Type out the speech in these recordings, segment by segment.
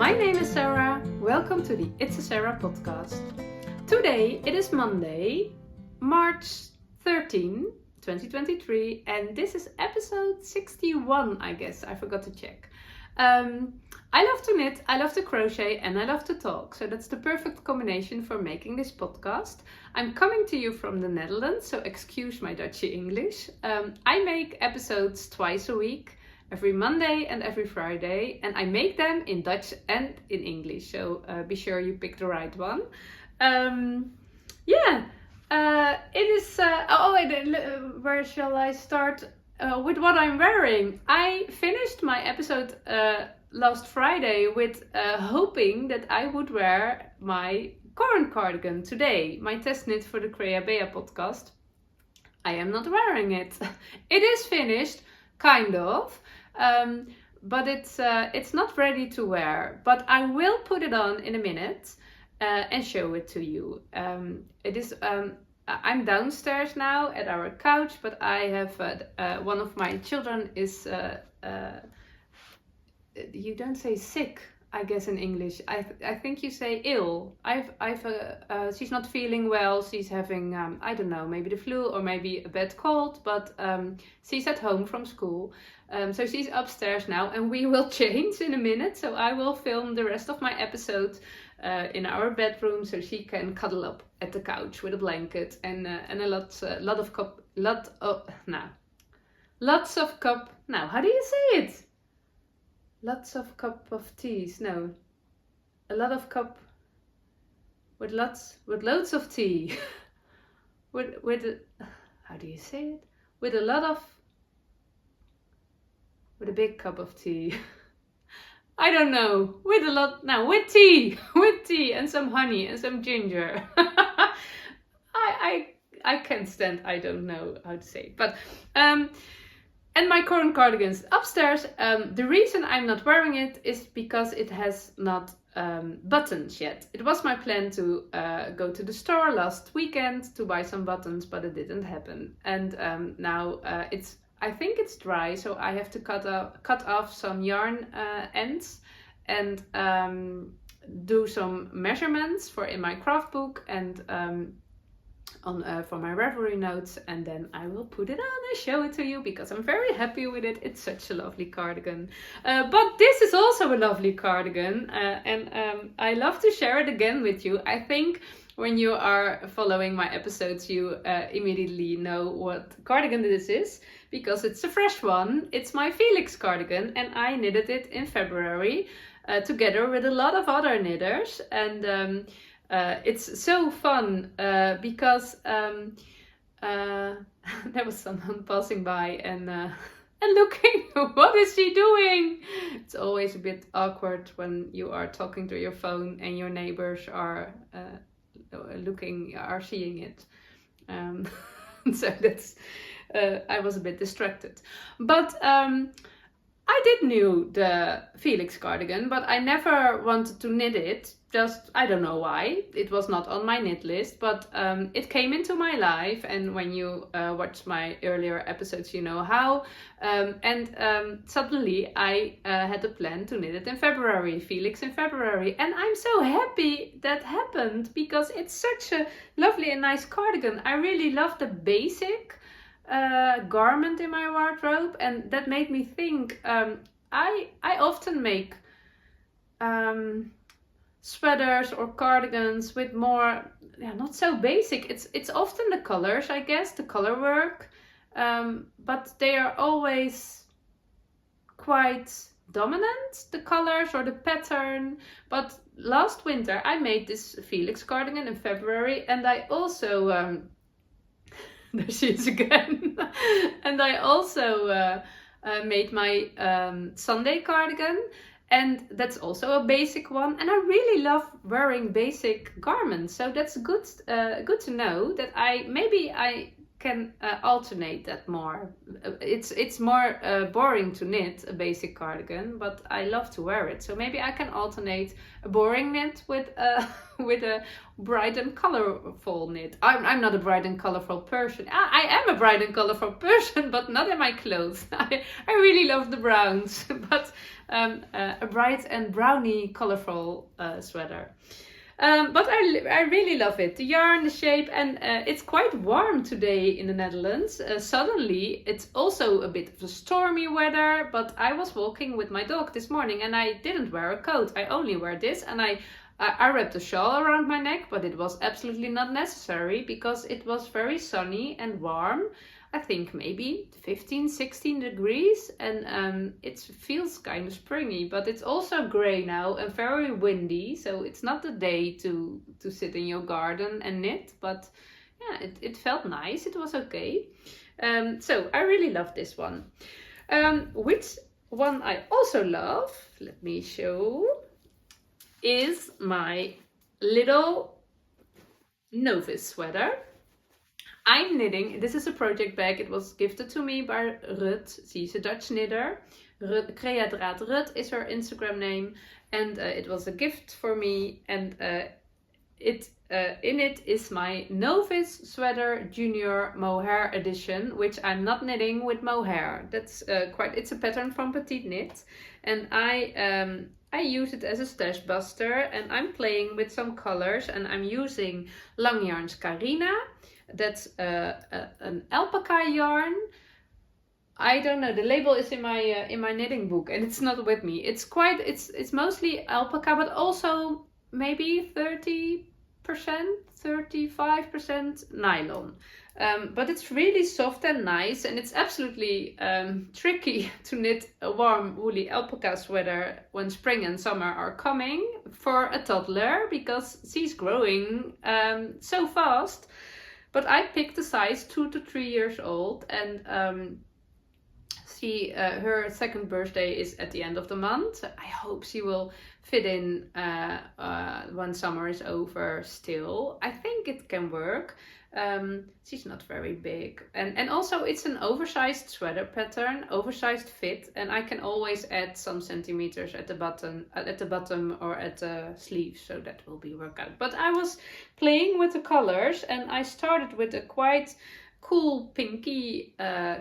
My name is Sarah. Welcome to the It's a Sarah podcast. Today it is Monday, March 13, 2023, and this is episode 61, I guess. I forgot to check. I love to knit, I love to crochet, and I love to talk. So that's the perfect combination for making this podcast. I'm coming to you from the Netherlands, so excuse my Dutchy English. I make episodes twice a week, every Monday and every Friday, and I make them in Dutch and in English. So be sure you pick the right one. It is... where shall I start? With what I'm wearing. I finished my episode last Friday with hoping that I would wear my Corran cardigan today, my test knit for the Bij Elske podcast. I am not wearing it. It is finished, kind of, but it's not ready to wear. But I will put it on in a minute and show it to you. It is. I'm downstairs now at our couch, but I have one of my children is, you don't say sick, I guess in English. I think you say ill. She's not feeling well. She's having, I don't know, maybe the flu or maybe a bad cold, but she's at home from school. So she's upstairs now and we will change in a minute. So I will film the rest of my episode in our bedroom, so she can cuddle up at the couch with a blanket and lots of cup. Now, how do you say it? Lots of cup of teas. No, a lot of cup with loads of tea. How do you say it? With a big cup of tea. I don't know. With tea and some honey and some ginger. I can't stand. I don't know how to say it. But and my current cardigan's upstairs. The reason I'm not wearing it is because it has not buttons yet. It was my plan to go to the store last weekend to buy some buttons, but it didn't happen. And now I think it's dry, so I have to cut off some yarn ends and do some measurements in my craft book and for my Ravelry notes, and then I will put it on and show it to you because I'm very happy with it. It's such a lovely cardigan. But this is also a lovely cardigan, and I love to share it again with you. I think when you are following my episodes, you immediately know what cardigan this is, because it's a fresh one. It's my Felix cardigan, and I knitted it in February together with a lot of other knitters. And it's so fun because there was someone passing by and looking, what is she doing? It's always a bit awkward when you are talking to your phone and your neighbors are seeing it. So that's I was a bit distracted, but I did knew the Felix cardigan, but I never wanted to knit it. Just, I don't know why. It was not on my knit list, but it came into my life. And when you watch my earlier episodes, you know how. Suddenly I had a plan to knit it in February, Felix in February. And I'm so happy that happened because it's such a lovely and nice cardigan. I really love the basic garment in my wardrobe, and that made me think. I often make sweaters or cardigans with more, not so basic. It's often the colors, I guess, the color work, but they are always quite dominant, the colors or the pattern. But last winter I made this Felix cardigan in February, and I also there she is again. And I also made my Sunday cardigan, and that's also a basic one. And I really love wearing basic garments, so that's good to know that I can alternate that more. It's more boring to knit a basic cardigan, but I love to wear it. So maybe I can alternate a boring knit with with a bright and colorful knit. I'm not a bright and colorful person. I am a bright and colorful person, but not in my clothes. I really love the browns, but a bright and browny colorful sweater. But I really love it. The yarn, the shape, and it's quite warm today in the Netherlands. Suddenly, it's also a bit of a stormy weather, but I was walking with my dog this morning and I didn't wear a coat. I only wear this, and I wrapped a shawl around my neck, but it was absolutely not necessary because it was very sunny and warm. I think maybe 15, 16 degrees, and it feels kind of springy, but it's also grey now and very windy, so it's not the day to sit in your garden and knit, but yeah, it felt nice, it was okay. So I really love this one. Which one I also love, let me show, is my little Novice sweater. I'm knitting, this is a project bag, it was gifted to me by Ruth, she's a Dutch knitter. Creadraad Ruth is her Instagram name, and it was a gift for me, and in it is my Novice sweater junior Mohair edition, which I'm not knitting with Mohair. That's it's a pattern from Petite knit, and I use it as a stash buster, and I'm playing with some colors, and I'm using Lang Yarns Carina. That's an alpaca yarn. I don't know, the label is in my knitting book and it's not with me. It's mostly alpaca, but also maybe 30%, 35% nylon. But it's really soft and nice, and it's absolutely tricky to knit a warm woolly alpaca sweater when spring and summer are coming for a toddler, because she's growing so fast. But I picked a size 2 to 3 years old, and her second birthday is at the end of the month. I hope she will fit in when summer is over still. I think it can work. She's not very big, and also it's an oversized sweater pattern, oversized fit, and I can always add some centimeters at the bottom or at the sleeves, so that will be worked out. But I was playing with the colors, and I started with a quite cool pinky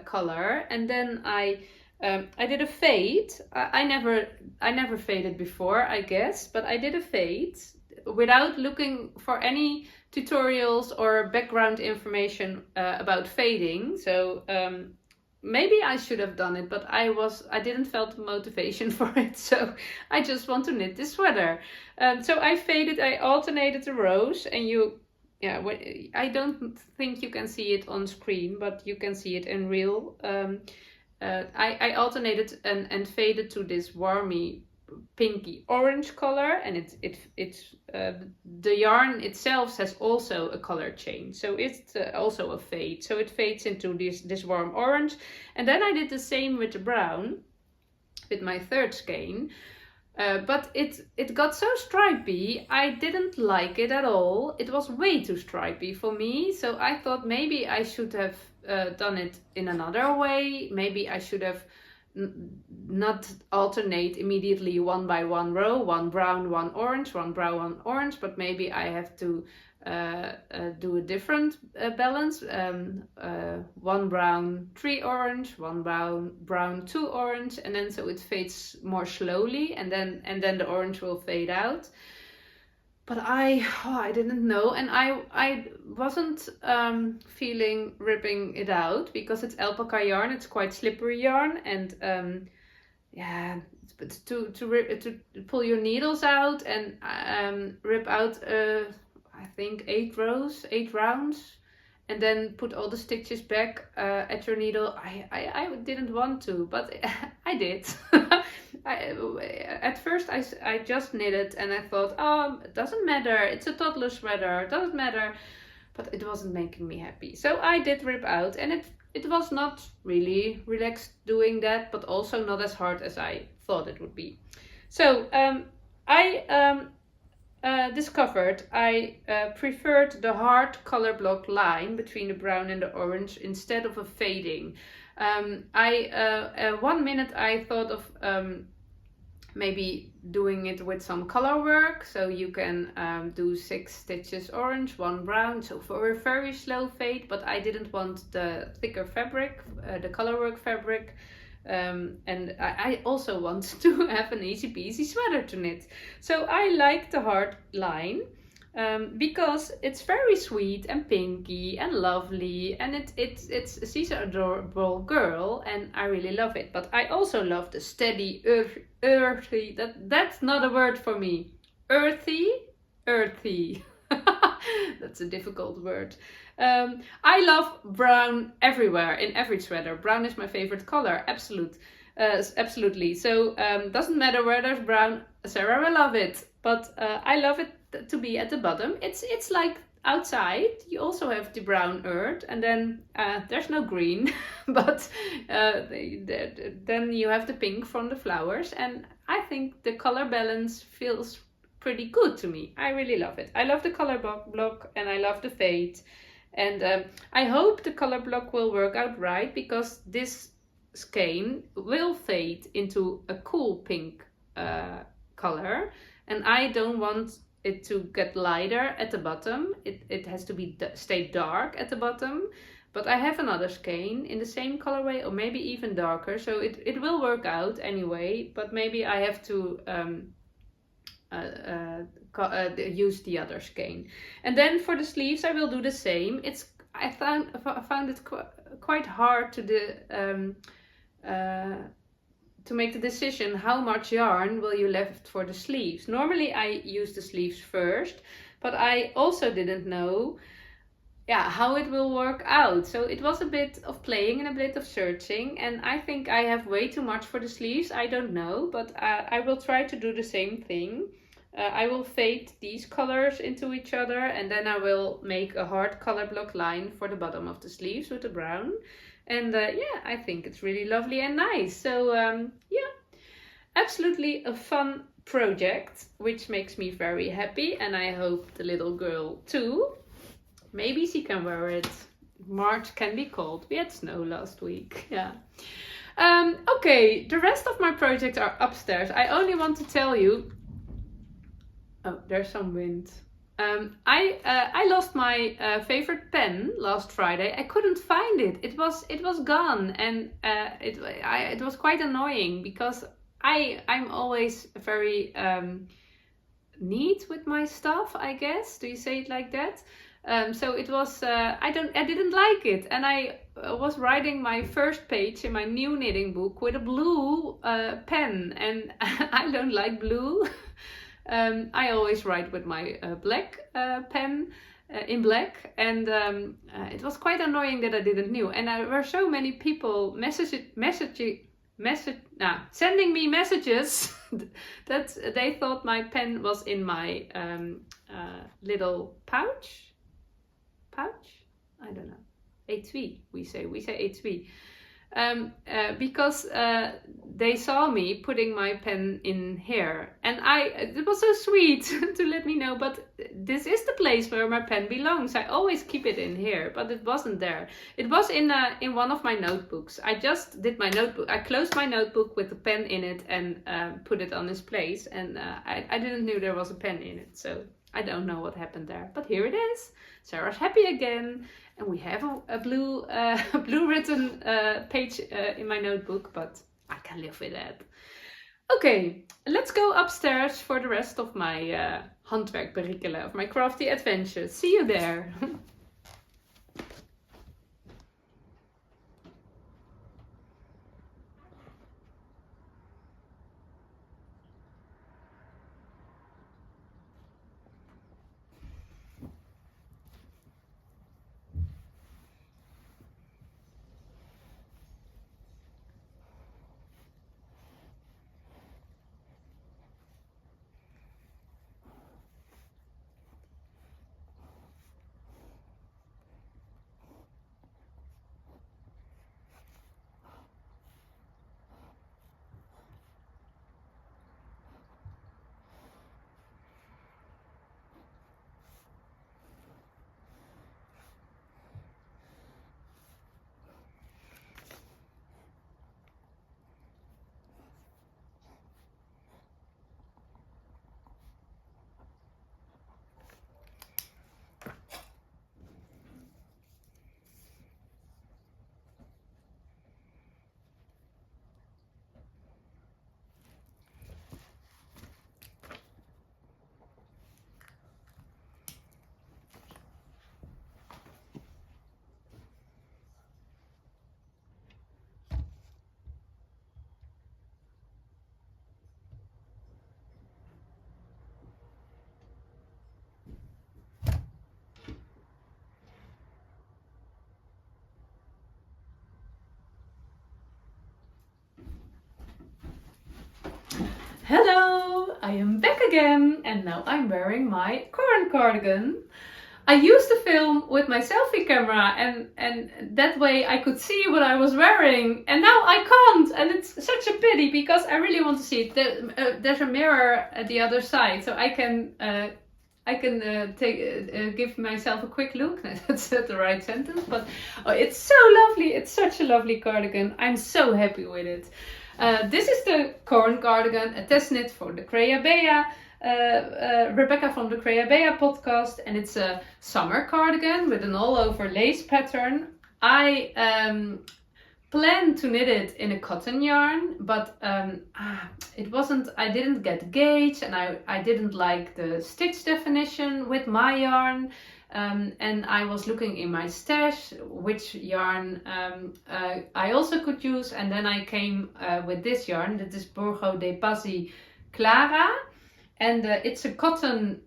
color, and then I did a fade. I never faded before, I guess, but I did a fade without looking for any tutorials or background information about fading. So maybe I should have done it, but I didn't felt motivation for it. So I just want to knit this sweater. So I faded, I alternated the rows, and I don't think you can see it on screen, but you can see it in real. I alternated and faded to this warmy pinky orange color, and it's the yarn itself has also a color change, so it's also a fade, so it fades into this warm orange. And then I did the same with the brown with my third skein, but it got so stripy. I didn't like it at all. It was way too stripy for me, so I thought maybe I should have done it in another way. Maybe I should have not alternate immediately one by one row, one brown, one orange, one brown, one orange, but maybe I have to do a different balance, one brown, 3 orange, one brown, 2 orange, and then so it fades more slowly, and then the orange will fade out. But I didn't know, and I wasn't feeling ripping it out because it's alpaca yarn. It's quite slippery yarn, and but to pull your needles out and rip out I think 8 rounds, and then put all the stitches back at your needle. I didn't want to, but I did. At first I just knit it, and I thought, it doesn't matter, it's a toddler sweater, it doesn't matter, but it wasn't making me happy. So I did rip out, and it was not really relaxed doing that, but also not as hard as I thought it would be. So I discovered I preferred the hard color block line between the brown and the orange instead of a fading. 1 minute I thought of maybe doing it with some color work, so you can do 6 stitches orange, 1 brown, so for a very slow fade, but I didn't want the thicker fabric, the color work fabric. And I also want to have an easy peasy sweater to knit. So I like the hard line because it's very sweet and pinky and lovely, and she's an adorable girl and I really love it. But I also love the steady earthy, that's not a word for me. Earthy. That's a difficult word. I love brown everywhere, in every sweater. Brown is my favorite color, absolutely. So doesn't matter where there's brown, Sarah will love it. But I love it to be at the bottom. It's like outside, you also have the brown earth, and then there's no green, but then you have the pink from the flowers, and I think the color balance feels pretty good to me. I really love it. I love the color block and I love the fade. And I hope the color block will work out right, because this skein will fade into a cool pink color, and I don't want it to get lighter at the bottom. It has to be stay dark at the bottom, but I have another skein in the same colorway, or maybe even darker, so it will work out anyway, but maybe I have to use the other skein. And then for the sleeves I will do the same. I found it quite hard to make the decision how much yarn will you left for the sleeves. Normally I use the sleeves first, but I also didn't know how it will work out. So it was a bit of playing and a bit of searching, and I think I have way too much for the sleeves. I don't know, but I will try to do the same thing. I will fade these colors into each other, and then I will make a hard color block line for the bottom of the sleeves with the brown. And I think it's really lovely and nice. So absolutely a fun project, which makes me very happy, and I hope the little girl too. Maybe she can wear it. March can be cold. We had snow last week. Yeah. Okay, the rest of my projects are upstairs. I only want to tell you. Oh, there's some wind. I lost my favorite pen last Friday. I couldn't find it. It was gone, and it was quite annoying, because I'm always very neat with my stuff, I guess. Do you say it like that? So it was I didn't like it, and I was writing my first page in my new knitting book with a blue pen, and I don't like blue. I always write with my black pen in black, and it was quite annoying that I didn't know. And there were so many people sending me messages that they thought my pen was in my little pouch. I don't know. Étui, we say étui. Because they saw me putting my pen in here, and it was so sweet to let me know, but this is the place where my pen belongs. I always keep it in here, but it wasn't there. It was in one of my notebooks. I just did my notebook. I closed my notebook with the pen in it and put it on its place, and I didn't know there was a pen in it, so I don't know what happened there, but here it is. Sarah's happy again, and we have a blue written page in my notebook, but I can live with that. Okay, let's go upstairs for the rest of my handwerkperikelen, of my crafty adventures. See you there. Hello, I am back again and now I'm wearing my Corran cardigan. I used to film with my selfie camera and that way I could see what I was wearing, and now I can't, and it's such a pity because I really want to see it. There's a mirror at the other side, so I can give myself a quick look. That's not the right sentence, but it's so lovely. It's such a lovely cardigan. I'm so happy with it. This is the Corran cardigan, a test knit for the Bea. Rebecca from the Bea podcast, and it's a summer cardigan with an all-over lace pattern. I planned to knit it in a cotton yarn, but it wasn't. I didn't get gauge, and I didn't like the stitch definition with my yarn. And I was looking in my stash which yarn I also could use, and then I came with this yarn. That is Borgo de Pazzi Clara, and it's a cotton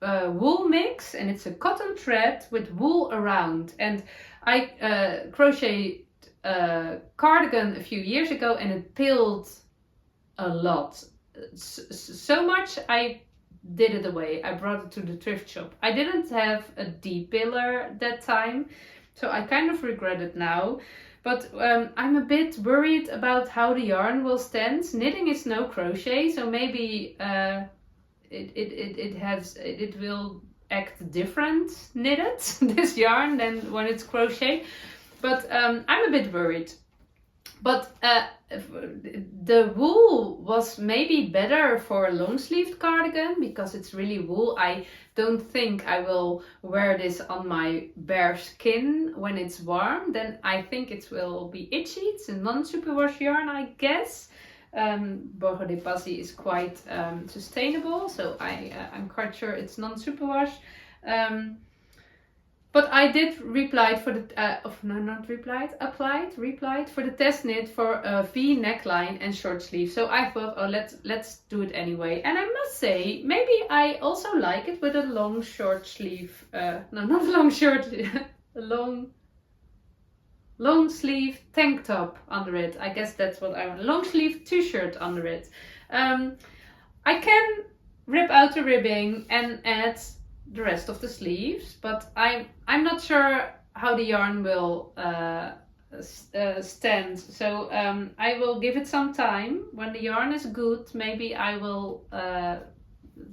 wool mix, and it's a cotton thread with wool around. And I crocheted a cardigan a few years ago, and it pilled a lot, so much I did it away. I brought it to the thrift shop. I didn't have a D-pillar that time, so I kind of regret it now. But I'm a bit worried about how the yarn will stand. Knitting is no crochet, so maybe it will act different knitted, this yarn, than when it's crochet. But I'm a bit worried. But the wool was maybe better for a long sleeved cardigan because it's really wool. I don't think I will wear this on my bare skin when it's warm. Then I think it will be itchy. It's a non-superwash yarn, I guess. Borgo de Pazzi is quite sustainable, so I'm quite sure it's non-superwash. But I did replied for the replied for the test knit for a V neckline and short sleeve. So I thought, oh, let's do it anyway. And I must say, maybe I also like it with a long short sleeve. No, not long short, a long sleeve tank top under it. I guess that's what I want. Long sleeve t-shirt under it. I can rip out the ribbing and add the rest of the sleeves, but I'm not sure how the yarn will stand. So I will give it some time. When the yarn is good, maybe I will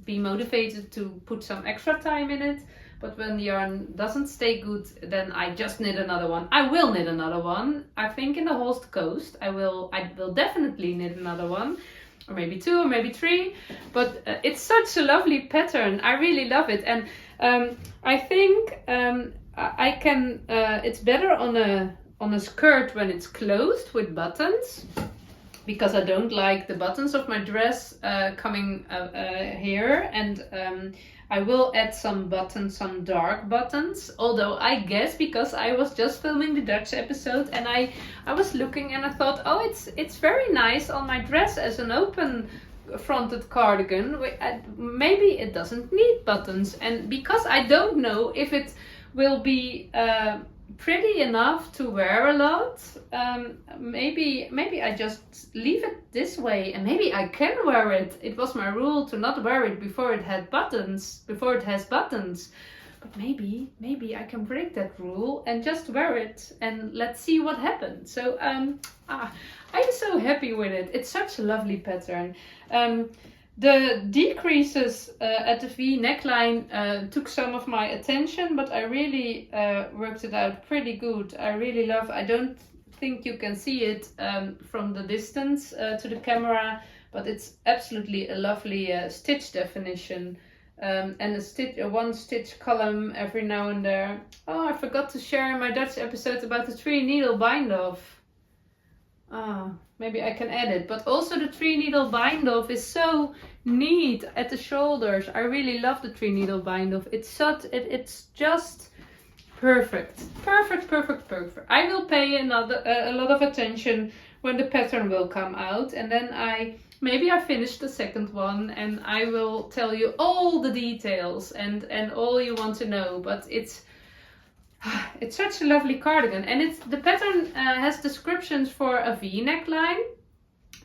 be motivated to put some extra time in it. But when the yarn doesn't stay good, then I just knit another one. I will knit another one. I think in the Holst Coast I will definitely knit another one. Or maybe 2 or maybe 3, but it's such a lovely pattern. I really love it, and I think I can. It's better on a skirt when it's closed with buttons, because I don't like the buttons of my dress coming here, and I will add some buttons, some dark buttons. Although I guess because I was just filming the Dutch episode and I was looking and I thought, oh, it's very nice on my dress as an open fronted cardigan. Maybe it doesn't need buttons, and because I don't know if it will be pretty enough to wear a lot, maybe I just leave it this way, and maybe I can wear it. It was my rule to not wear it before it has buttons, but maybe I can break that rule and just wear it, and let's see what happens. So I'm so happy with it. It's such a lovely pattern. The decreases at the V neckline took some of my attention, but I really worked it out pretty good. I really love. I don't think you can see it from the distance to the camera, but it's absolutely a lovely stitch definition, and a one stitch column every now and there. Oh, I forgot to share in my Dutch episode about the 3 needle bind off. Maybe I can add it, but also the 3 needle bind off is so neat at the shoulders. I really love the 3 needle bind off. It's just perfect. I will pay a lot of attention when the pattern will come out, and then maybe I finish the second one and I will tell you all the details and all you want to know. But it's such a lovely cardigan, and the pattern has descriptions for a V neckline,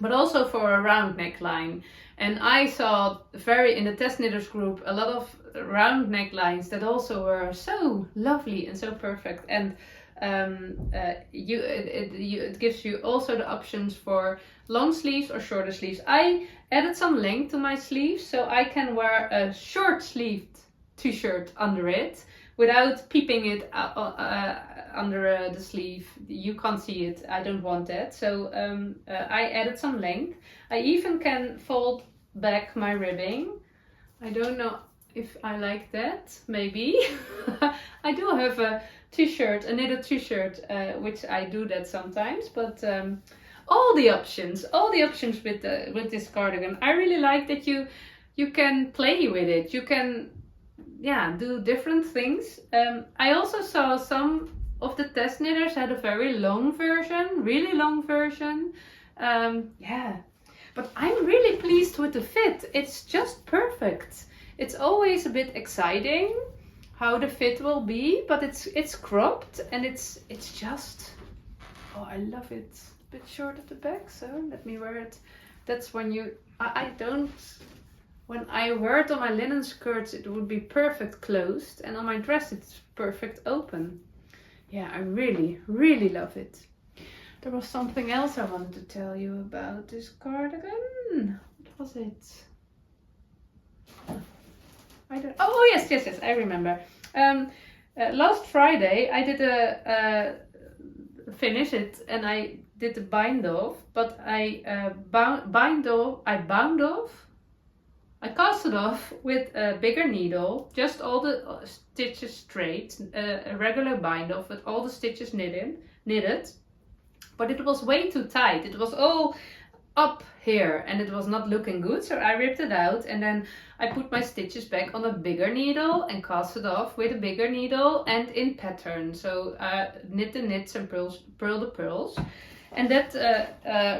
but also for a round neckline. And I saw in the test knitters group a lot of round necklines that also were so lovely and so perfect. And it gives you also the options for long sleeves or shorter sleeves. I added some length to my sleeves, so I can wear a short sleeved t-shirt under it without peeping it under the sleeve. You can't see it. I don't want that. So I added some length. I even can fold back my ribbing. I don't know if I like that. Maybe. I do have a t-shirt, a knitted t-shirt, which I do that sometimes. But all the options with this cardigan. I really like that you can play with it. You can do different things. I also saw some of the test knitters had a very long version, really long version. But I'm really pleased with the fit. It's just perfect. It's always a bit exciting how the fit will be, but it's cropped and it's just, oh, I love it. A bit short at the back, so let me wear it. That's when when I wear it on my linen skirts, it would be perfect closed, and on my dress it's perfect open. Yeah, I really, really love it. There was something else I wanted to tell you about this cardigan. What was it? Oh yes, I remember. Last Friday I did finish it, and I did the bind off, but I cast it off with a bigger needle, just all the stitches straight, a regular bind off with all the stitches knitted, but it was way too tight. It was all up here and it was not looking good, so I ripped it out, and then I put my stitches back on a bigger needle and cast it off with a bigger needle and in pattern. So knit the knits and purl the purls, and that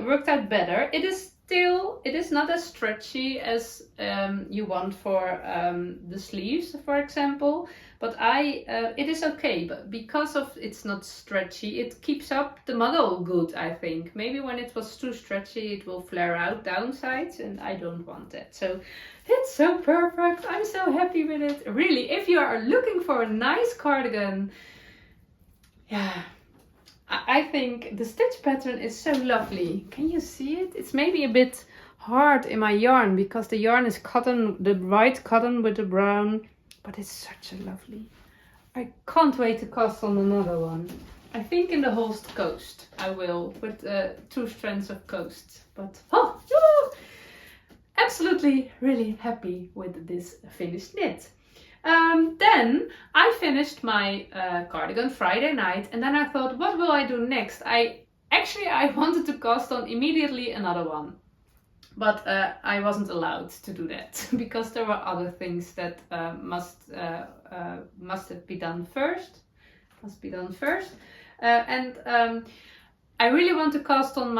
worked out better. It is not as stretchy as you want for the sleeves, for example, but it is okay. But because of it's not stretchy, it keeps up the model good, I think. Maybe when it was too stretchy, it will flare out downsides, and I don't want that. So it's so perfect. I'm so happy with it. Really, if you are looking for a nice cardigan, I think the stitch pattern is so lovely. Can you see it? It's maybe a bit hard in my yarn because the yarn is cotton, the white cotton with the brown, but it's such a lovely. I can't wait to cast on another one. I think in the Holst Coast I will, with 2 strands of coast. But absolutely really happy with this finished knit. Then I finished my cardigan Friday night, and then I thought, what will I do next? I wanted to cast on immediately another one, but I wasn't allowed to do that because there were other things that must be done first. And I really want to cast on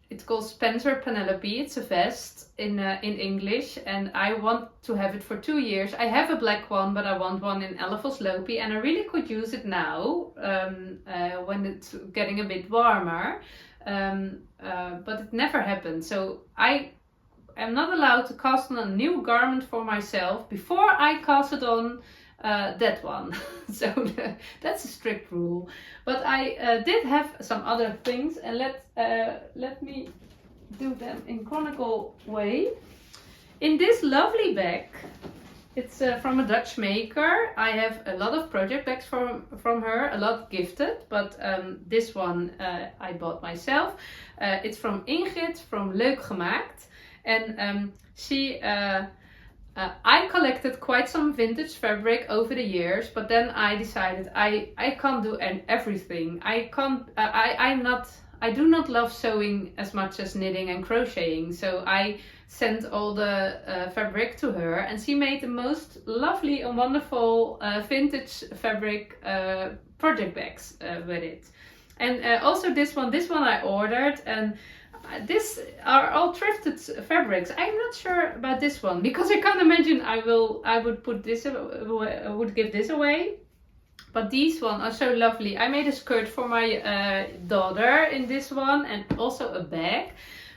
it's called Spencer Penelope. It's a vest in English, and I want to have it for 2 years. I have a black one, but I want one in Elfos Lopi, and I really could use it now when it's getting a bit warmer. But it never happened. So I am not allowed to cast on a new garment for myself before I cast it on that one. So that's a strict rule. But I did have some other things, and let me do them in chronicle way. In this lovely bag, it's from a Dutch maker. I have a lot of project bags from her, a lot gifted, but this one I bought myself. It's from Ingrid from Leuk Gemaakt, and I collected quite some vintage fabric over the years, but then I decided I can't do everything. I do not love sewing as much as knitting and crocheting, so I sent all the fabric to her, and she made the most lovely and wonderful vintage fabric project bags with it. And also this one I ordered, and these are all thrifted fabrics. I'm not sure about this one because I can't imagine I would give this away. But these ones are so lovely. I made a skirt for my daughter in this one, and also a bag.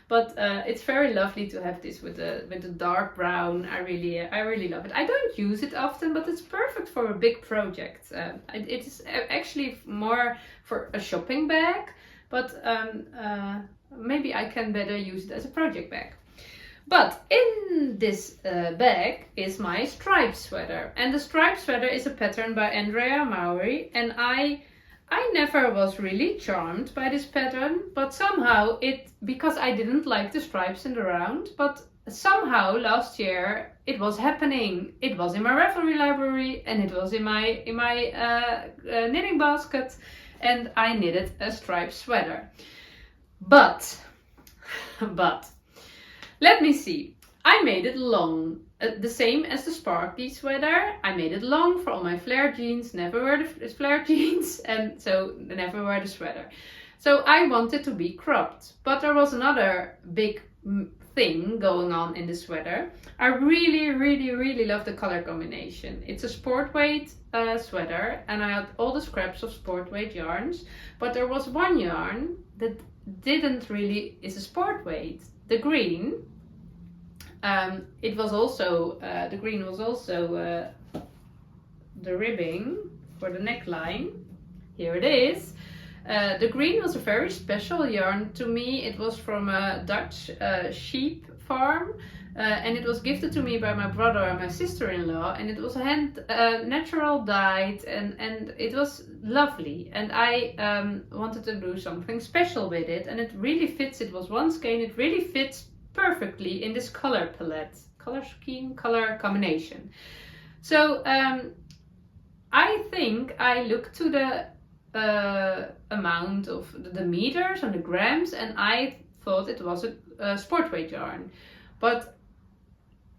But it's very lovely to have this with the dark brown. I really love it. I don't use it often, but it's perfect for a big project. It is actually more for a shopping bag, but maybe I can better use it as a project bag. But in this bag is my striped sweater. And the striped sweater is a pattern by Andrea Mowry. And I never was really charmed by this pattern. But somehow because I didn't like the stripes in the round. But somehow last year it was happening. It was in my Ravelry library. And it was in my knitting basket. And I knitted a striped sweater. But... let me see. I made it long, the same as the sparkly sweater. I made it long for all my flare jeans. Never wear the flare jeans, and so never wear the sweater. So I wanted to be cropped, but there was another big thing going on in the sweater. I really love the color combination. It's a sport weight sweater, and I had all the scraps of sport weight yarns, but there was one yarn that is a sport weight. The green, it was also, the green was also the ribbing for the neckline. Here it is. The green was a very special yarn to me. It was from a Dutch sheep farm, and it was gifted to me by my brother and my sister-in-law, and it was natural dyed, and it was lovely, and I wanted to do something special with it, and it really fits. It was one skein. It really fits perfectly in this color palette, color scheme, color combination. So I think I looked to the amount of the meters and the grams, and I thought it was a sport weight yarn, but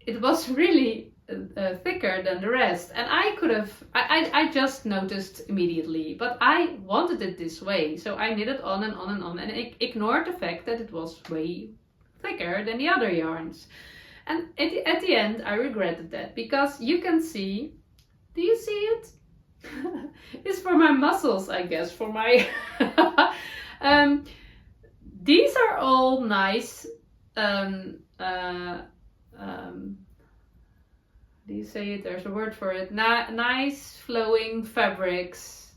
it was really thicker than the rest, and I just noticed immediately, but I wanted it this way, so I knitted on and on and on, and I ignored the fact that it was way thicker than the other yarns. And at the end I regretted that, because you can see, do you see it? It's for my muscles, I guess, for my these are all nice do you say it? There's a word for it. Nice flowing fabrics,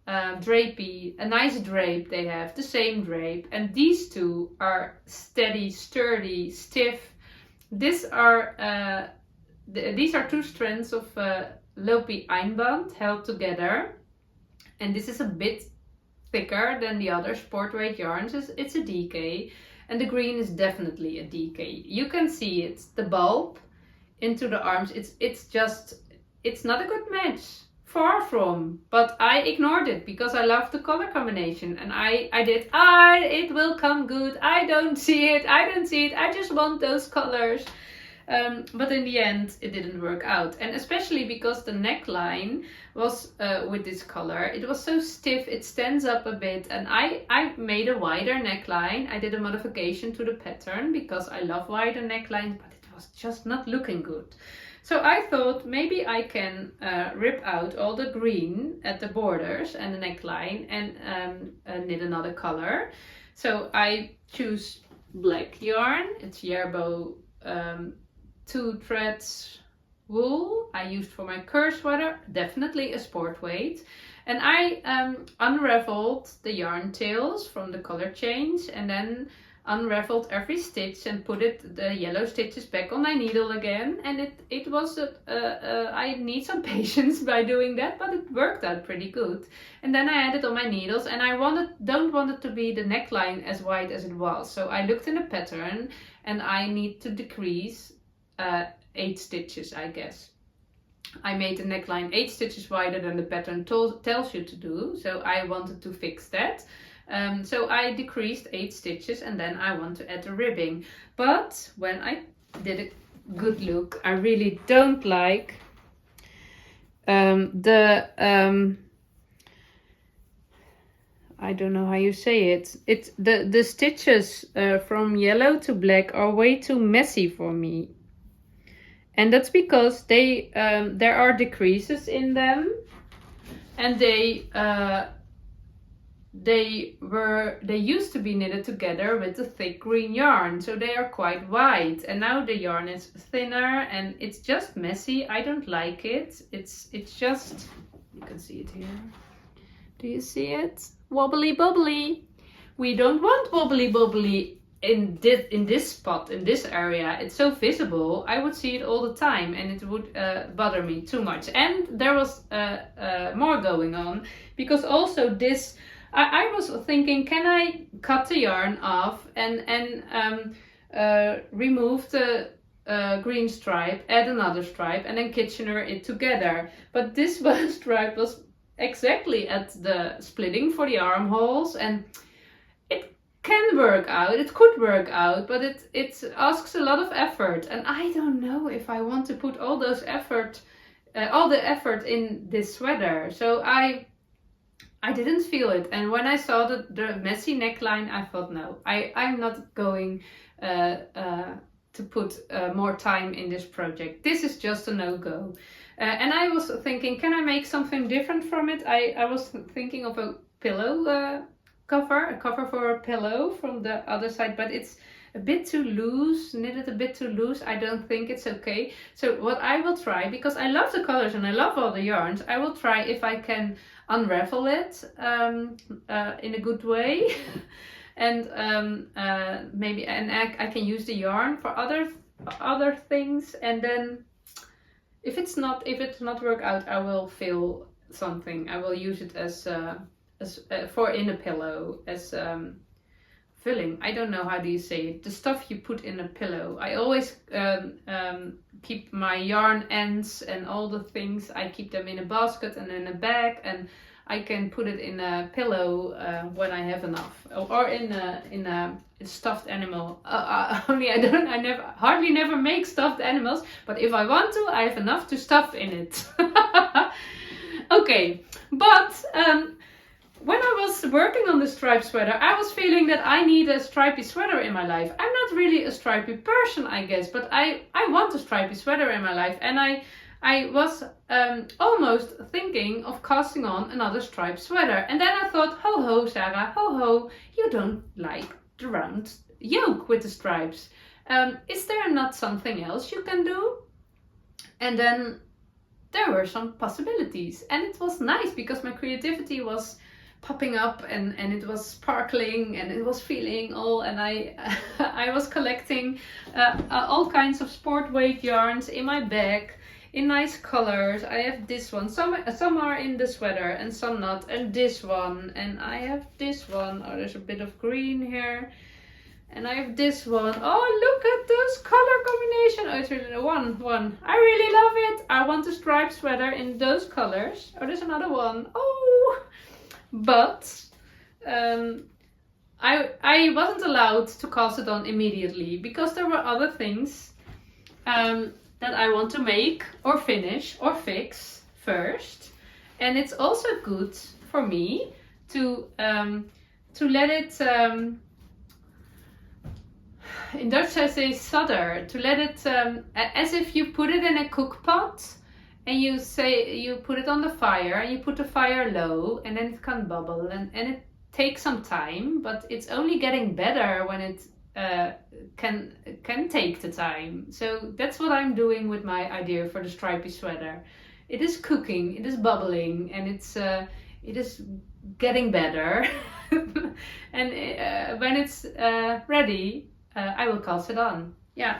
drapey, a nice drape they have, the same drape. And these two are steady, sturdy, stiff. These are two strands of Loopy Einband held together. And this is a bit thicker than the other sport weight yarns. It's a DK. And the green is definitely a DK. You can see it, the bulb into the arms. It's not a good match. Far from. But I ignored it because I love the color combination. And it will come good. I don't see it. I just want those colors. But in the end, it didn't work out. And especially because the neckline was with this color, it was so stiff, it stands up a bit. And I made a wider neckline. I did a modification to the pattern because I love wider necklines, but it was just not looking good. So I thought maybe I can rip out all the green at the borders and the neckline and knit another color. So I choose black yarn. It's Yerbo 2 threads wool I used for my Kerr sweater, definitely a sport weight. And I unraveled the yarn tails from the color change and then unraveled every stitch and put the yellow stitches back on my needle again. And it was I need some patience by doing that, but it worked out pretty good. And then I added on my needles, and I don't want it to be the neckline as wide as it was. So I looked in the pattern and I need to decrease 8 stitches, I guess. I made the neckline 8 stitches wider than the pattern tells you to do, so I wanted to fix that. So I decreased 8 stitches, and then I want to add the ribbing. But when I did a good look, I really don't like I don't know how you say it. It's the stitches from yellow to black are way too messy for me. And that's because there are decreases in them, and they used to be knitted together with the thick green yarn, so they are quite white, and now the yarn is thinner and it's just messy. I don't like it. It's just, you can see it here. Do you see it? Wobbly bobbly. We don't want wobbly bobbly in this spot, in this area. It's so visible. I would see it all the time and it would bother me too much. And there was more going on, because also this, I was thinking, can I cut the yarn off and remove the green stripe, add another stripe, and then Kitchener it together. But this one stripe was exactly at the splitting for the armholes, and it can work out, it could work out, but it asks a lot of effort, and I don't know if I want to put all the effort in this sweater. So I didn't feel it, and when I saw the messy neckline, I thought, no, I'm not going to put more time in this project. This is just a no-go. And I was thinking, can I make something different from it? I was thinking of a pillow cover, a cover for a pillow from the other side, but it's a bit too loose, knitted a bit too loose. I don't think it's okay. So what I will try, because I love the colors and I love all the yarns, I will try if I can unravel it in a good way. And maybe I can use the yarn for other things, and then if it's not work out, I will fill something. I will use it as for in a pillow as filling. I don't know, how do you say it? The stuff you put in a pillow. I always keep my yarn ends and all the things. I keep them in a basket and in a bag, and I can put it in a pillow when I have enough, or in a stuffed animal. Only I hardly never make stuffed animals, but if I want to, I have enough to stuff in it. Okay, but when I was working on the striped sweater, I was feeling that I need a stripy sweater in my life. I'm not really a stripy person, I guess, but I want a stripy sweater in my life, and I was almost thinking of casting on another striped sweater. And then I thought, ho ho, Sarah, ho ho, you don't like the round yoke with the stripes. Is there not something else you can do? And then there were some possibilities, and it was nice because my creativity was popping up, and it was sparkling, and it was feeling all, and I was collecting all kinds of sport weight yarns in my bag in nice colors. I have this one, some are in the sweater and some not, and this one, and I have this one. Oh, there's a bit of green here, and I have this one. Oh, look at this color combination. Oh, it's really one. I really love it. I want a striped sweater in those colors. Oh, there's another one. Oh, but I wasn't allowed to cast it on immediately because there were other things that I want to make or finish or fix first. And it's also good for me to let it, in Dutch I say sudder, to let it, as if you put it in a cook pot and you put it on the fire and you put the fire low, and then it can bubble, and it takes some time, but it's only getting better when it can take the time. So that's what I'm doing with my idea for the stripy sweater. It is cooking, it is bubbling, and it is getting better. And when it's ready, I will cast it on. Yeah,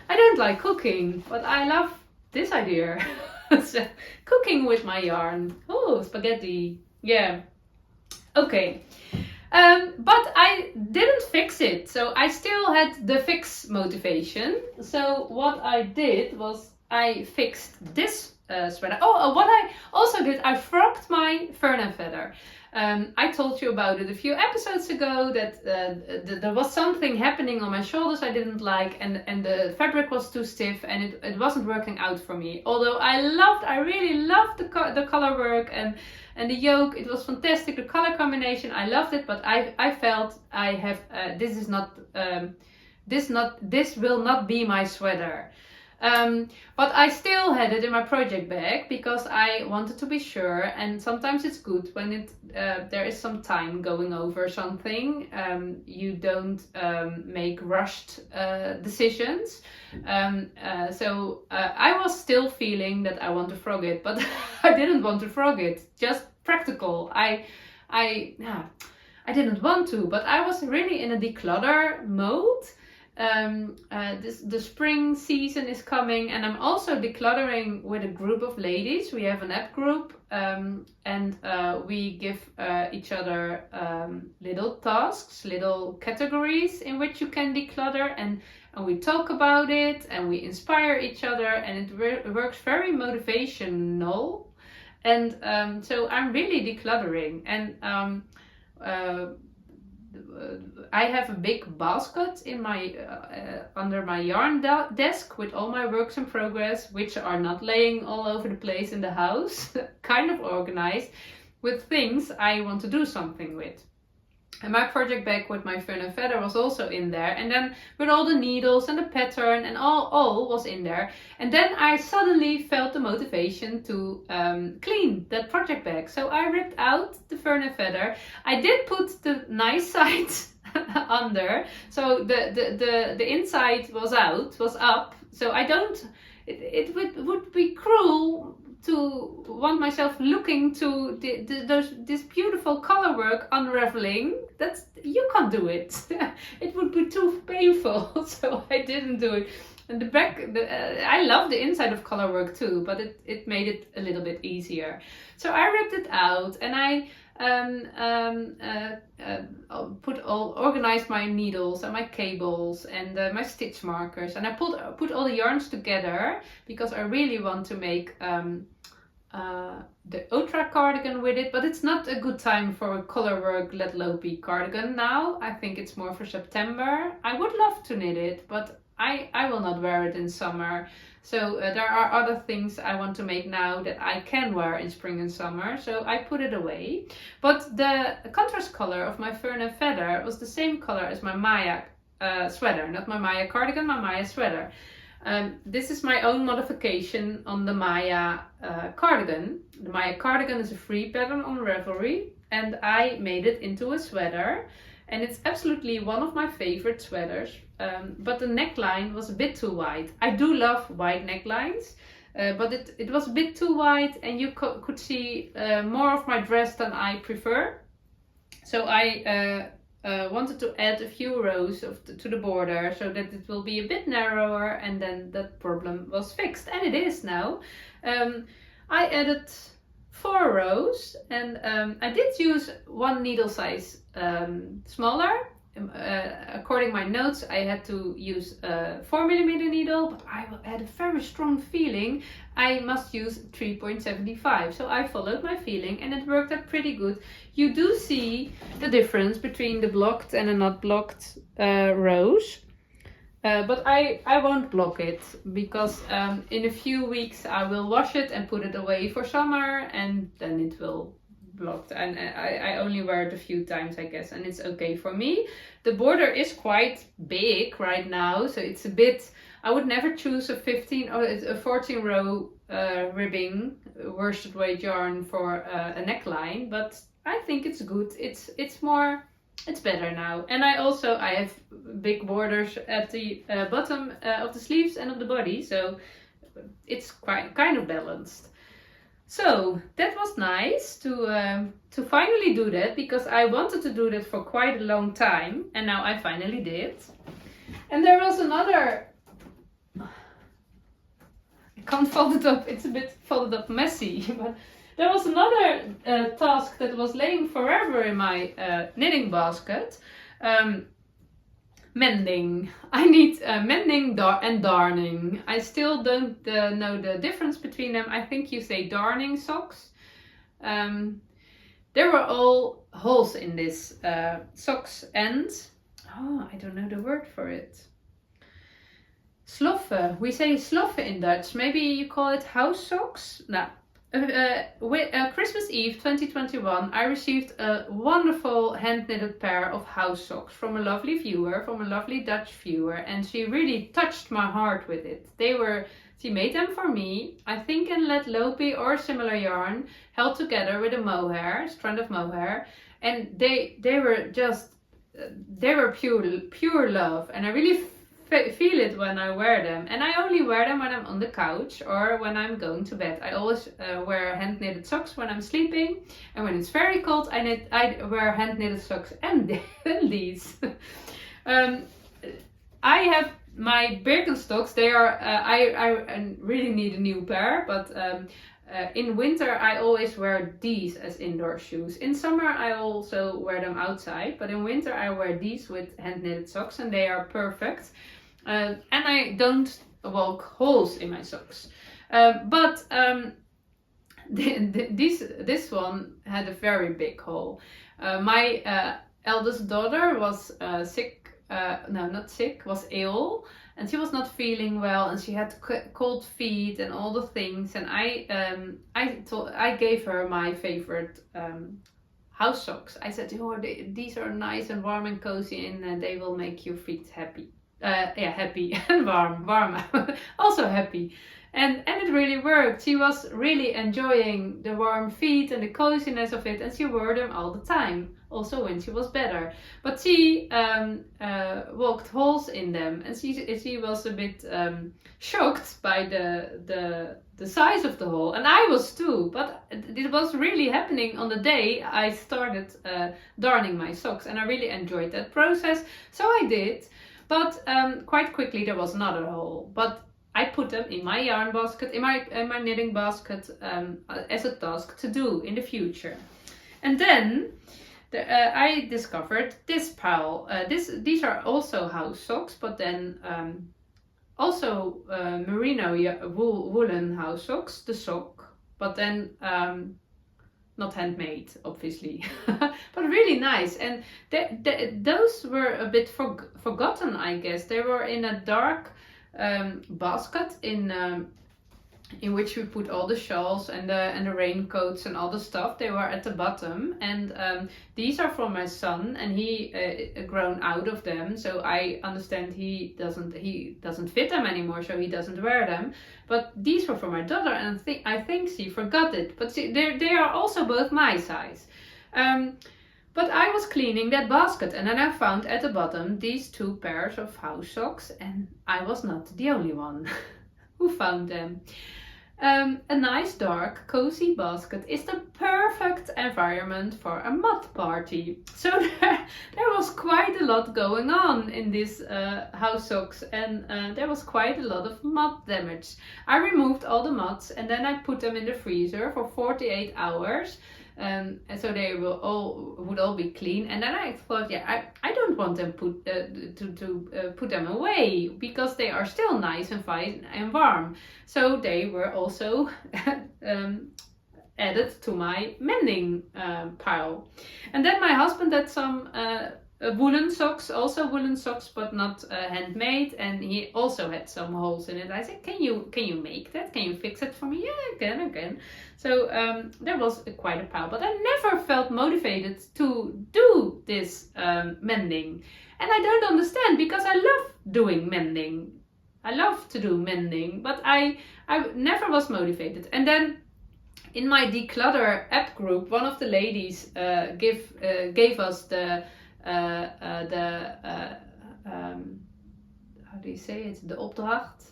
I don't like cooking, but I love this idea. So, cooking with my yarn. Oh, spaghetti. Yeah. Okay. But I didn't fix it, so I still had the fix motivation. So what I did was I fixed this sweater. What I also did, I frocked my fern and feather. I told you about it a few episodes ago, that there was something happening on my shoulders I didn't like, and the fabric was too stiff, and it wasn't working out for me. Although I really loved the color work and the yoke. It was fantastic, the color combination, I loved it, but I felt I have this will not be my sweater. But I still had it in my project bag because I wanted to be sure, and sometimes it's good when there is some time going over something. You don't make rushed decisions. So I was still feeling that I want to frog it, but I didn't want to frog it. Just practical. I didn't want to, but I was really in a declutter mode. The spring season is coming, and I'm also decluttering with a group of ladies. We have an app group, and we give each other little tasks, little categories in which you can declutter, and we talk about it, and we inspire each other, and it works very motivational. And so I'm really decluttering, and I have a big basket in my under my yarn desk with all my works in progress, which are not laying all over the place in the house, kind of organized, with things I want to do something with. And my project bag with my fern and feather was also in there, and then with all the needles and the pattern and all was in there. And then I suddenly felt the motivation to clean that project bag. So I ripped out the fern and feather. I did put the nice side under, so the inside was up. So I don't. It would be cruel to want myself looking to this beautiful color work unraveling. You can't do it. It would be too painful, so I didn't do it. And the back, I love the inside of color work too, but it made it a little bit easier. So I ripped it out, and I organized my needles and my cables and my stitch markers, and I put all the yarns together because I really want to make the ultra cardigan with it, but it's not a good time for a color work let lopey cardigan now. I think it's more for September. I would love to knit it, but I will not wear it in summer. So there are other things I want to make now that I can wear in spring and summer, so I put it away. But the contrast color of my fern and feather was the same color as my Maia sweater, not my Maia cardigan, my Maia sweater. This is my own modification on the Maia cardigan. The Maia cardigan is a free pattern on Ravelry, and I made it into a sweater, and it's absolutely one of my favorite sweaters. But the neckline was a bit too wide. I do love wide necklines, but it was a bit too wide, and you could see more of my dress than I prefer. So I wanted to add a few rows to the border so that it will be a bit narrower, and then that problem was fixed, and it is now. I added 4 rows, and I did use one needle size smaller. According to my notes, I had to use a 4mm needle, but I had a very strong feeling I must use 3.75. So I followed my feeling, and it worked out pretty good. You do see the difference between the blocked and the not blocked rows. But I won't block it because in a few weeks I will wash it and put it away for summer, and then it will blocked, and I only wear it a few times, I guess, and it's okay for me. The border is quite big right now, so it's a bit, I would never choose a 15 or a 14 row ribbing worsted weight yarn for a neckline, but I think it's good. It's better now. And I have big borders at the bottom of the sleeves and of the body, so it's quite kind of balanced. So that was nice to finally do that, because I wanted to do that for quite a long time, and now I finally did. And there was another, I can't fold it up, it's a bit folded up messy, but there was another task that was laying forever in my knitting basket. Mending. I need mending and darning. I still don't know the difference between them. I think you say darning socks. There were all holes in this socks, and I don't know the word for it. Sloffe. We say sloffe in Dutch. Maybe you call it house socks? No. with Christmas Eve 2021, I received a wonderful hand-knitted pair of house socks from a lovely viewer, from a lovely Dutch viewer, and she really touched my heart with it. She made them for me, I think in lead lopi or similar yarn, held together with a mohair, strand of mohair, and they were pure love, and I really feel it when I wear them. And I only wear them when I'm on the couch or when I'm going to bed. I always wear hand knitted socks when I'm sleeping, and when it's very cold I wear hand knitted socks and these. I have my Birkenstocks. They are I really need a new pair, but in winter I always wear these as indoor shoes. In summer I also wear them outside, but in winter I wear these with hand knitted socks, and they are perfect. And I don't walk holes in my socks. This one had a very big hole. My eldest daughter was was ill, and she was not feeling well, and she had cold feet and all the things. And I gave her my favorite house socks. I said, "Oh, these are nice and warm and cozy, and they will make your feet happy." Happy and warm, also happy. And it really worked. She was really enjoying the warm feet and the coziness of it, and she wore them all the time, also when she was better. But she walked holes in them, and she was a bit shocked by the size of the hole, and I was too. But it was really happening on the day I started darning my socks, and I really enjoyed that process, so I did. But quite quickly there was another hole. But I put them in my yarn basket, in my knitting basket, as a task to do in the future. And then I discovered this pile. These are also house socks, but then also merino woolen house socks, the sock, but then not handmade, obviously, but really nice. And those were a bit forgotten, I guess. They were in a dark basket in which we put all the shawls and the raincoats and all the stuff. They were at the bottom, and these are for my son, and he grown out of them, so I understand he doesn't fit them anymore, so he doesn't wear them. But these were for my daughter, and I think she forgot it. But they are also both my size. But I was cleaning that basket, and then I found at the bottom these two pairs of house socks, and I was not the only one who found them. A nice dark cozy basket is the perfect environment for a mud party. So there was quite a lot going on in this house socks, and there was quite a lot of mud damage. I removed all the muds, and then I put them in the freezer for 48 hours. And so they would all be clean, and then I thought, I don't want them to put them away, because they are still nice and fine and warm. So they were also added to my mending pile. And then my husband had some woolen socks, but not handmade, and he also had some holes in it. I said, can you make that? Can you fix it for me? Yeah, I can. So there was quite a pile, but I never felt motivated to do this mending. And I don't understand, because I love doing mending. I love to do mending, but I never was motivated. And then in my declutter app group, one of the ladies gave us the how do you say it? The opdracht.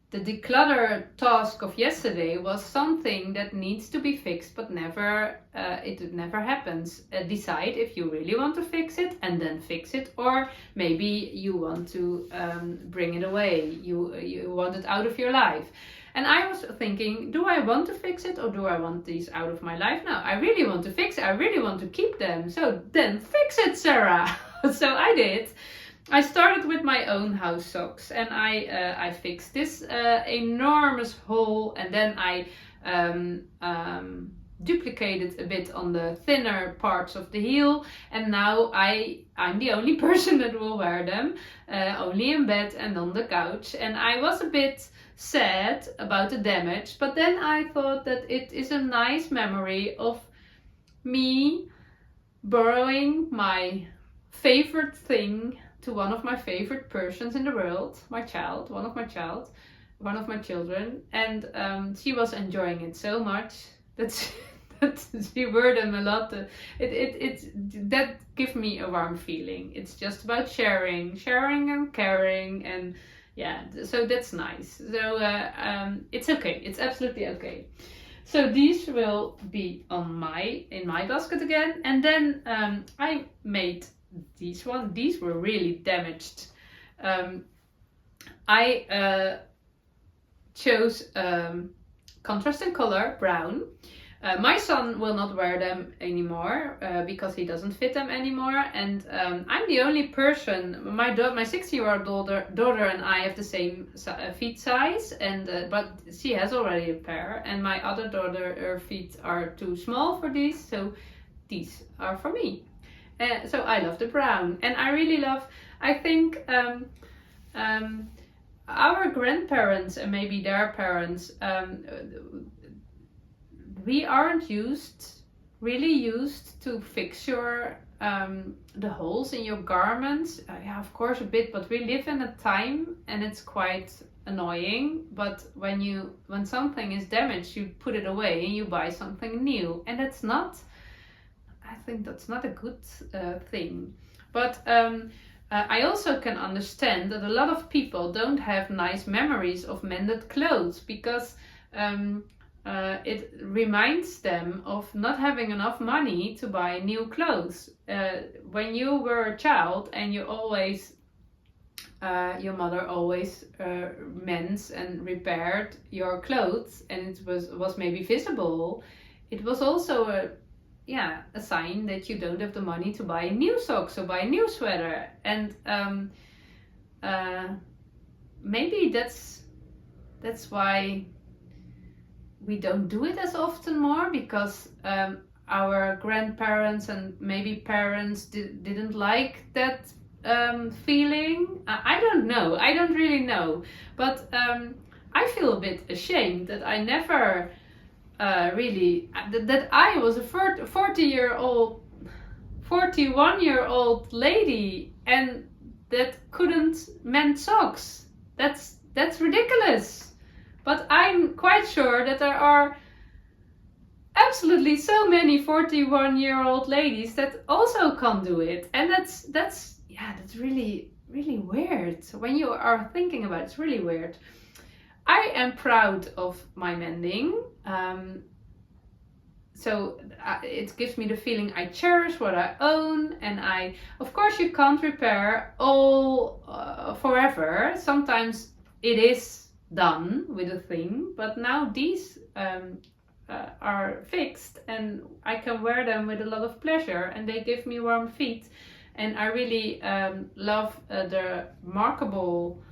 The declutter task of yesterday was something that needs to be fixed, but it never happens. Decide if you really want to fix it and then fix it, or maybe you want to bring it away. You want it out of your life. And I was thinking, do I want to fix it, or do I want these out of my life now? I really want to fix it. I really want to keep them. So then fix it, Sarah. So I did. I started with my own house socks, and I fixed this enormous hole, and then I duplicated a bit on the thinner parts of the heel, and now I'm the only person that will wear them, only in bed and on the couch. And I was a bit sad about the damage, but then I thought that it is a nice memory of me borrowing my favorite thing to one of my favorite persons in the world, one of my children, and she was enjoying it so much that she wore them a lot. That gives me a warm feeling. It's just about sharing and caring, and yeah, so that's nice. So it's okay. It's absolutely okay. So these will be in my basket again, and then I made these one. These were really damaged. I chose contrasting color, brown. My son will not wear them anymore because he doesn't fit them anymore, and I'm the only person. My 6-year-old daughter and I have the same feet size, and but she has already a pair, and my other daughter, her feet are too small for these, so these are for me. So I love the brown, and I really love. I think our grandparents and maybe their parents. We aren't really used to fix the holes in your garments. Yeah, of course a bit, but we live in a time and it's quite annoying. But when something is damaged, you put it away and you buy something new, and I think that's not a good thing. But I also can understand that a lot of people don't have nice memories of mended clothes because it reminds them of not having enough money to buy new clothes. When you were a child and you always, your mother always mends and repaired your clothes, and it was maybe visible, it was also a sign that you don't have the money to buy new socks or buy a new sweater. And maybe that's why we don't do it as often more, because our grandparents and maybe parents didn't like that feeling. I don't know. I don't really know. But I feel a bit ashamed that I never that I was a 41-year-old lady and that couldn't mend socks. That's ridiculous. But I'm quite sure that there are absolutely so many 41-year-old ladies that also can't do it, and that's really really weird. So when you are thinking about it, it's really weird. I am proud of my mending. So it gives me the feeling I cherish what I own, and of course you can't repair all forever. Sometimes it is done with a thing, but now these are fixed and I can wear them with a lot of pleasure, and they give me warm feet, and I really love the remarkable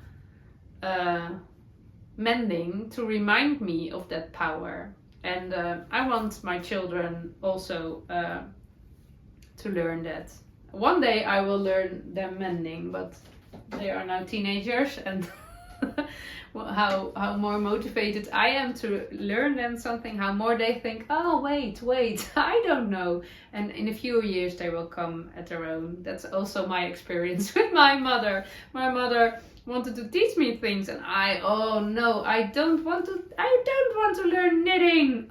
mending to remind me of that power. And I want my children also to learn that. One day I will learn them mending, but they are now teenagers, and how more motivated I am to learn them something, how more they think, oh wait, I don't know. And in a few years they will come at their own. That's also my experience with my mother. My mother wanted to teach me things, and I don't want to learn knitting.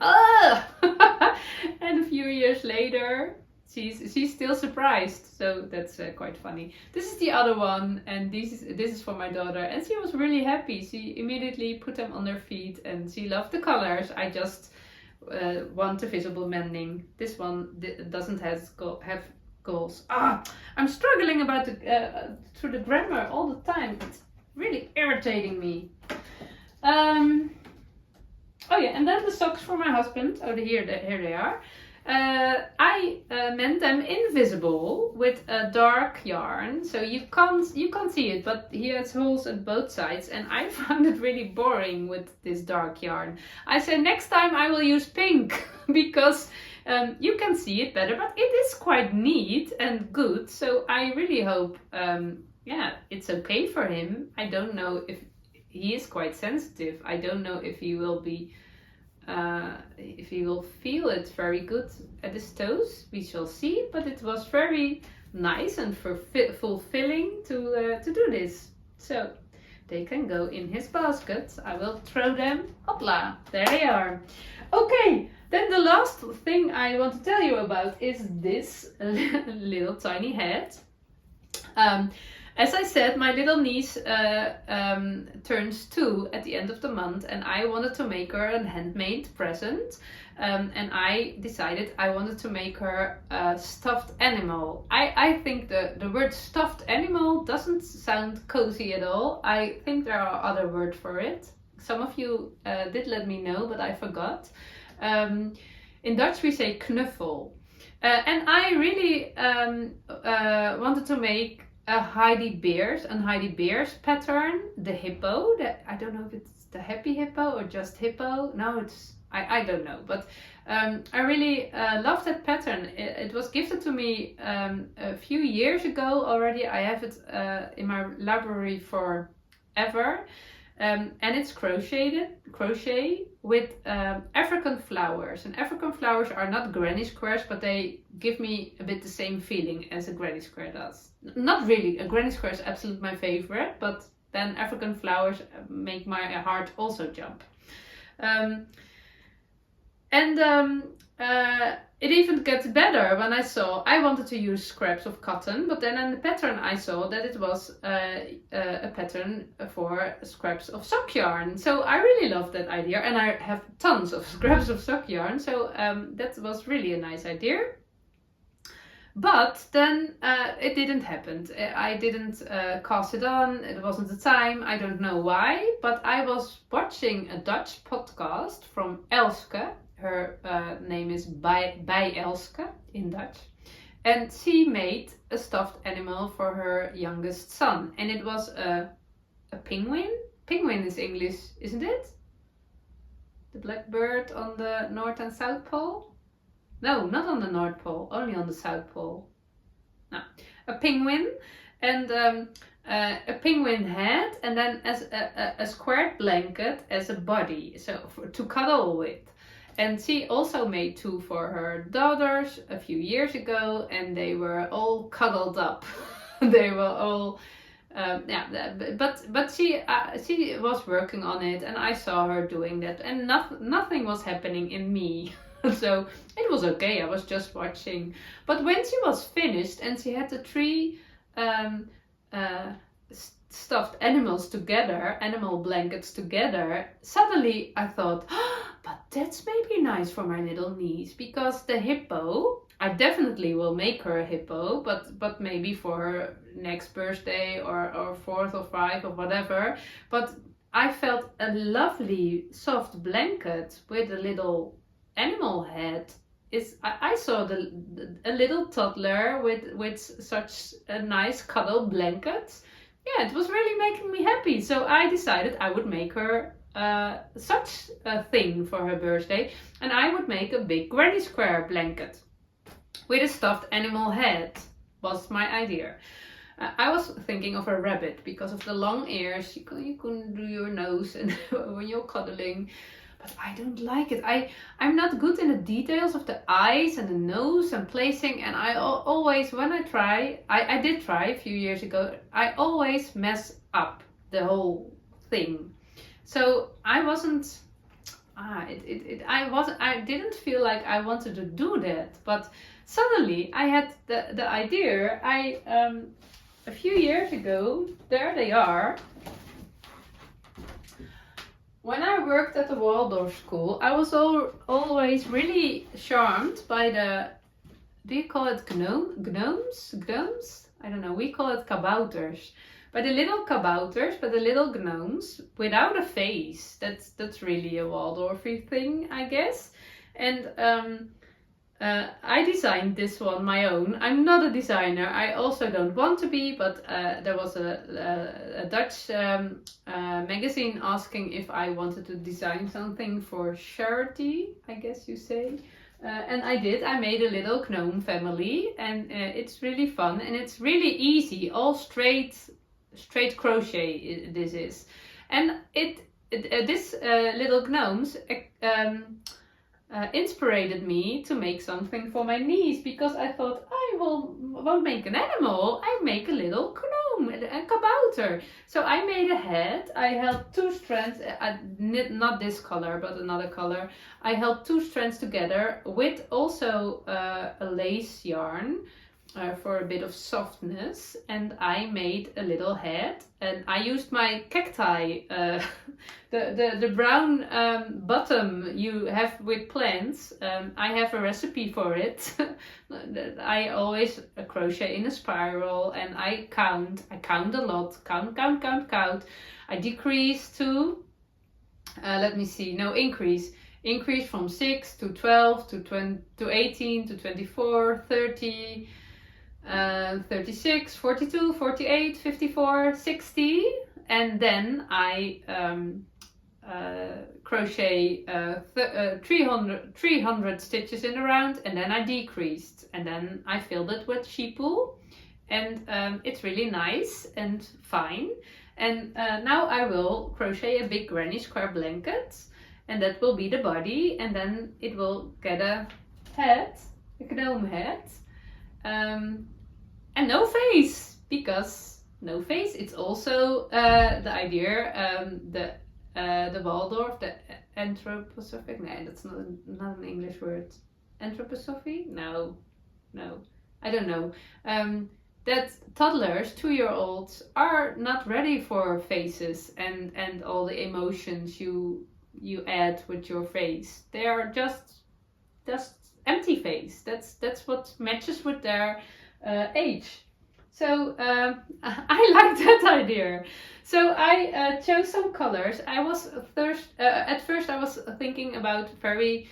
And a few years later she's still surprised, so that's quite funny. This is the other one, and this is for my daughter, and she was really happy. She immediately put them on her feet and she loved the colors. I just want a visible mending. This one doesn't have goals. I'm struggling about through the grammar all the time. It's really irritating me. Oh yeah, and then the socks for my husband. Oh, here they are. I meant them invisible with a dark yarn, so you can't see it, but he has holes at both sides, and I found it really boring with this dark yarn. I said next time I will use pink because you can see it better, but it is quite neat and good, so I really hope it's okay for him. I don't know if he is quite sensitive. I don't know if he will be if he will feel it very good at his toes. We shall see, but it was very nice and fulfilling to do this. So they can go in his basket. I will throw them. Hopla, there they are. Okay, then the last thing I want to tell you about is this little tiny hat. As I said, my little niece turns 2 at the end of the month, and I wanted to make her a handmade present. And I decided I wanted to make her a stuffed animal. I think the word stuffed animal doesn't sound cozy at all. I think there are other words for it. Some of you did let me know, but I forgot. In Dutch we say knuffel. And I really wanted to make a Heidi Beers pattern, the hippo. I don't know if it's the happy hippo or just hippo. No, I don't know, but I really love that pattern. It was gifted to me a few years ago already. I have it in my library forever. And it's crochet with African flowers. And African flowers are not granny squares, but they give me a bit the same feeling as a granny square does. Not really, a granny square is absolutely my favorite, but then African flowers make my heart also jump. It even gets better when I wanted to use scraps of cotton, but then in the pattern I saw that it was a pattern for scraps of sock yarn. So I really love that idea, and I have tons of scraps of sock yarn, so that was really a nice idea. But then it didn't happen. I didn't cast it on, it wasn't the time, I don't know why, but I was watching a Dutch podcast from Elske. Her name is Bij Elske in Dutch. And she made a stuffed animal for her youngest son. And it was a penguin. Penguin is English, isn't it? The black bird on the North and South Pole? No, not on the North Pole, only on the South Pole. No, a penguin. And a penguin head, and then as a squared blanket as a body, so to cuddle with. And she also made 2 for her daughters a few years ago, and they were all cuddled up. They were all, but she was working on it, and I saw her doing that, and nothing was happening in me. So it was okay, I was just watching. But when she was finished and she had the 3 stuffed animals together, animal blankets together, suddenly I thought, but that's maybe nice for my little niece, because the hippo, I definitely will make her a hippo, but maybe for her next birthday or 4th or 5th or whatever. But I felt a lovely soft blanket with a little animal head. I saw a little toddler with such a nice cuddle blanket. Yeah, it was really making me happy. So I decided I would make her such a thing for her birthday, and I would make a big granny square blanket with a stuffed animal head. Was my idea. I was thinking of a rabbit because of the long ears. You couldn't do your nose and when you're cuddling. But I don't like it. I'm not good in the details of the eyes and the nose and placing, and I always, when I try, I did try a few years ago, I always mess up the whole thing. So I wasn't, I didn't feel like I wanted to do that, but suddenly I had the idea. A few years ago, there they are. When I worked at the Waldorf school, I was always really charmed by do you call it gnomes? Gnomes? I don't know, we call it kabouters. By the little kabouters, by the little gnomes, without a face. That's really a Waldorfy thing, I guess. And I designed this one my own. I'm not a designer. I also don't want to be, but there was a Dutch magazine asking if I wanted to design something for charity, I guess you say. And I did. I made a little gnome family, and it's really fun and it's really easy. All straight crochet this is, and this little gnomes inspired me to make something for my niece, because I thought I won't make an animal, I make a little gnome, a kabouter. So I made a head. I held 2 strands, not this color but another color. I held 2 strands together with also a lace yarn for a bit of softness, and I made a little head, and I used my cacti, the brown bottom you have with plants. I have a recipe for it. I always crochet in a spiral, and I count a lot, count. I decrease to let me see, no, increase from 6 to 12 to 20 to 18 to 24, 30, 36, 42, 48, 54, 60, and then I crochet 300 stitches in a round, and then I decreased, and then I filled it with sheep wool, and it's really nice and fine. And now I will crochet a big granny square blanket, and that will be the body, and then it will get a head, a gnome head. And no face, because no face. It's also the idea, the Waldorf, the anthroposophic. No, that's not an English word. Anthroposophy? No, I don't know. That toddlers, 2-year-olds, are not ready for faces and all the emotions you add with your face. They are just empty face. That's what matches with their age. So I like that idea. So I chose some colors. I was at first I was thinking about very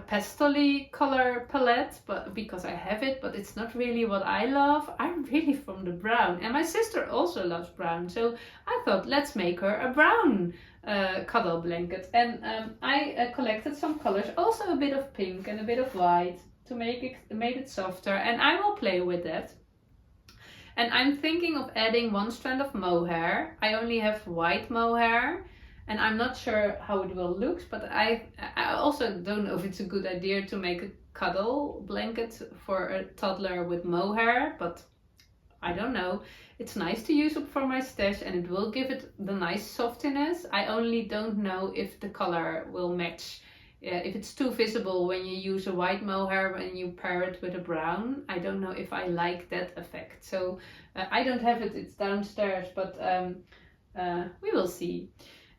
pastel-y color palette, but because I have it, but it's not really what I love. I'm really from the brown, and my sister also loves brown, so I thought, let's make her a brown cuddle blanket. And I collected some colors, also a bit of pink and a bit of white, to make it softer, and I will play with that. And I'm thinking of adding 1 strand of mohair. I only have white mohair, and I'm not sure how it will look, but I also don't know if it's a good idea to make a cuddle blanket for a toddler with mohair, but I don't know. It's nice to use up for my stash, and it will give it the nice softiness. I only don't know if the color will match. If it's too visible when you use a white mohair when you pair it with a brown, I don't know if I like that effect. So I don't have it, it's downstairs, but we will see.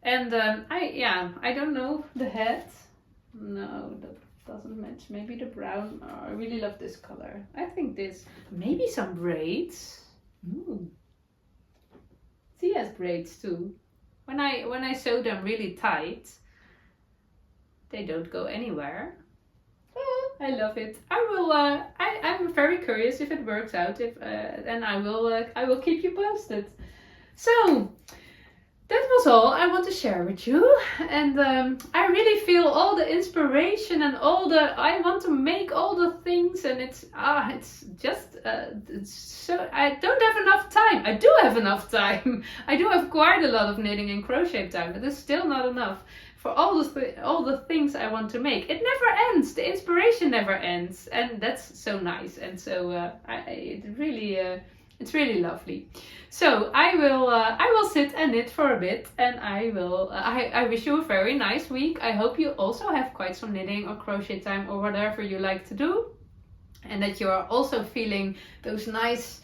And I don't know, the head, no, that doesn't match. Maybe the brown. Oh, I really love this color. I think this, maybe some braids. Ooh. She has braids too. When I sew them really tight, they don't go anywhere. Oh, I love it. I will. I'm very curious if it works out. And I will keep you posted. So that was all I want to share with you, and I really feel all the inspiration and I want to make all the things, and it's just so I don't have enough time. I do have enough time. I do have quite a lot of knitting and crochet time, but it's still not enough for all the things I want to make. It never ends. The inspiration never ends, and that's so nice. And so it's really lovely. So I will sit and knit for a bit, and I wish you a very nice week. I hope you also have quite some knitting or crochet time or whatever you like to do, and that you are also feeling those nice,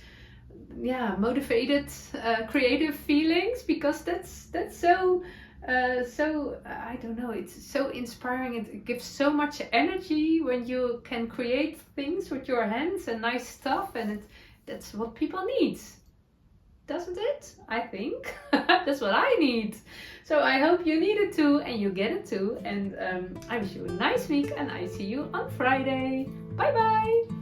motivated, creative feelings, because that's so I don't know, it's so inspiring. It gives so much energy when you can create things with your hands and nice stuff, and that's what people need, doesn't it? I think that's what I need. So I hope you need it too, and you get it too. And I wish you a nice week, and I see you on Friday. Bye bye!